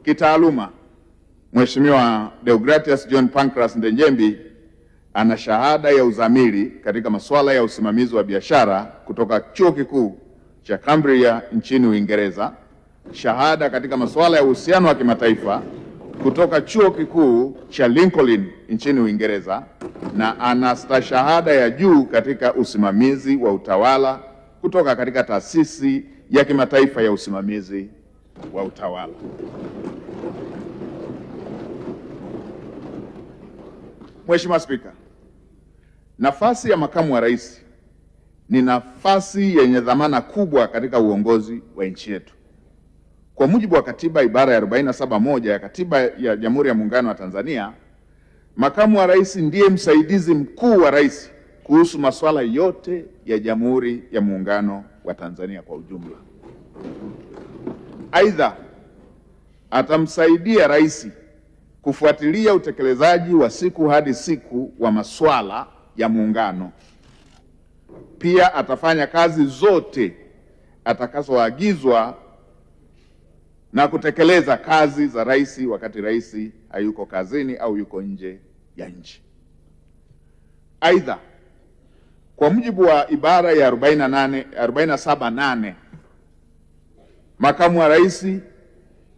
Kitaaluma, Mheshimiwa Deogratius John Pancras Ndejembi ana shahada ya uzamili katika masuala ya usimamizi wa biashara kutoka Chuo Kikuu cha Cambridge nchini Uingereza, shahada katika masuala ya uhusiano wa kimataifa kutoka Chuo Kikuu cha Lincoln nchini Uingereza, na ana stashahada ya juu katika usimamizi wa utawala kutoka katika Taasisi ya Kimataifa ya Usimamizi wa Utawala. Mheshimiwa Spika, nafasi ya makamu wa rais ni nafasi yenye dhamana kubwa katika uongozi wa nchi yetu. Kwa mujibu wa katiba ibara ya 47(1) ya Katiba ya Jamhuri ya Muungano wa Tanzania, makamu wa rais ndiye msaidizi mkuu wa rais kuhusu masuala yote ya Jamhuri ya Muungano wa Tanzania kwa ujumla. Aidha, atamsaidia rais kufuatilia utekelezaji wa siku hadi siku wa masuala ya muungano. Pia atafanya kazi zote atakazoagizwa na kutekeleza kazi za rais wakati rais hayuko kazini au yuko nje ya nchi. Aidha, kwa mujibu wa ibara ya 47(8) makamu wa rais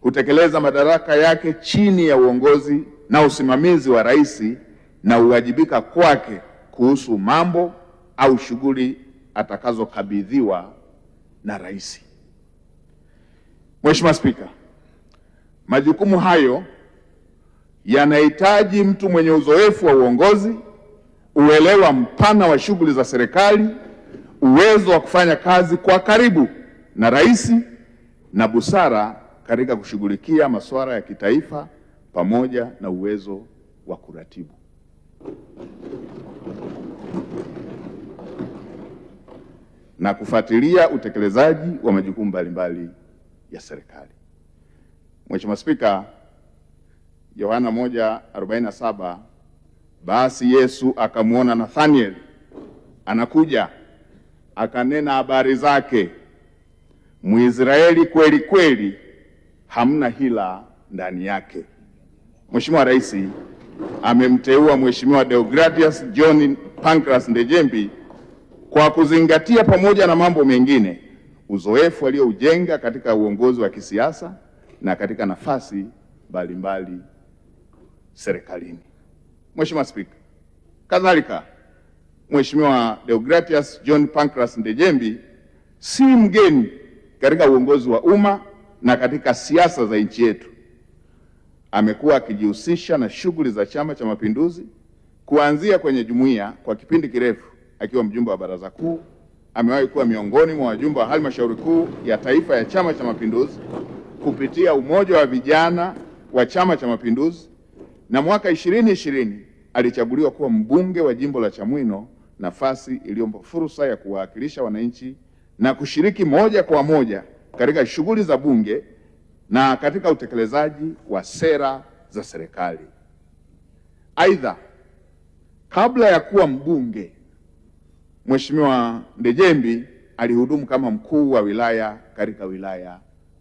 hutekeleza madaraka yake chini ya uongozi na usimamizi wa rais na uwajibika kwake kuhusu mambo au shughuli atakazokabidhiwa na rais. Mheshimiwa Spika, majukumu hayo yanahitaji mtu mwenye uzoefu wa uongozi, uelewa mpana wa shughuli za serikali, uwezo wa kufanya kazi kwa karibu na rais na busara katika kushughulikia masuala ya kitaifa pamoja na uwezo wa kuratibu. Na kufuatilia utekelezaji wa majukumu mbalimbali ya serikali. Mheshimiwa Spika, Yohana 1:47, basi Yesu akamwona Nathaniel anakuja, akanena habari zake, Mwisraeli kweli kweli, hamna hila ndani yake. Mheshimiwa Rais amemteua Mheshimiwa Deogratius John Pancras Ndejembi kwa kuzingatia pamoja na mambo mengine uzoefu alioujenga katika uongozi wa kisiasa na katika nafasi mbalimbali serikalini. Mheshimiwa Spika, kadhalika Mheshimiwa Deogratius John Pancras Ndejembi si mgeni katika uongozi wa umma na katika siasa za nchi yetu. Amekuwa akijihusisha na shughuli za Chama cha Mapinduzi kuanzia kwenye jumuiya kwa kipindi kirefu. Akiwa mjumbe wa Baraza Kuu, amewahi kuwa miongoni mwa wajumbe wa Halmashauri Kuu ya Taifa ya Chama cha Mapinduzi kupitia Umoja wa Vijana wa Chama cha Mapinduzi, na mwaka 2020 alichaguliwa kuwa mbunge wa jimbo la Chamwino, nafasi iliyompa fursa ya kuwakilisha wananchi na kushiriki moja kwa moja katika shughuli za bunge na katika utekelezaji wa sera za serikali. Aidha, kabla ya kuwa mbunge, Mheshimiwa Ndejembi alihudumu kama mkuu wa wilaya katika wilaya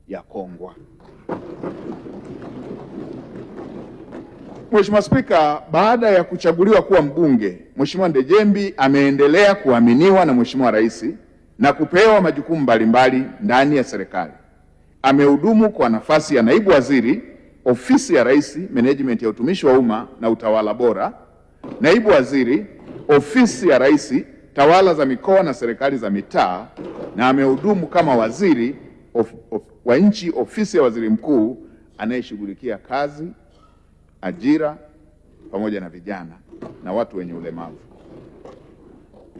ya Kongwa. Mheshimiwa Spika, baada ya kuchaguliwa kuwa mbunge, Mheshimiwa Ndejembi ameendelea kuaminiwa na Mheshimiwa Rais na kupewa majukumu mbalimbali ndani ya serikali. Amehudumu kwa nafasi ya naibu waziri, ofisi ya Rais, management ya utumishi wa umma na utawala bora, naibu waziri, ofisi ya Rais, tawala za mikoa na serikali za mitaa, na amehudumu kama waziri wa nchi, ofisi ya waziri mkuu anayeshughulikia kazi, ajira pamoja na vijana na watu wenye ulemavu.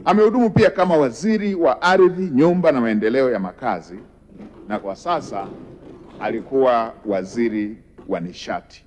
Amehudumu pia kama waziri wa ardhi, nyumba na maendeleo ya makazi, na kwa sasa alikuwa waziri wa nishati.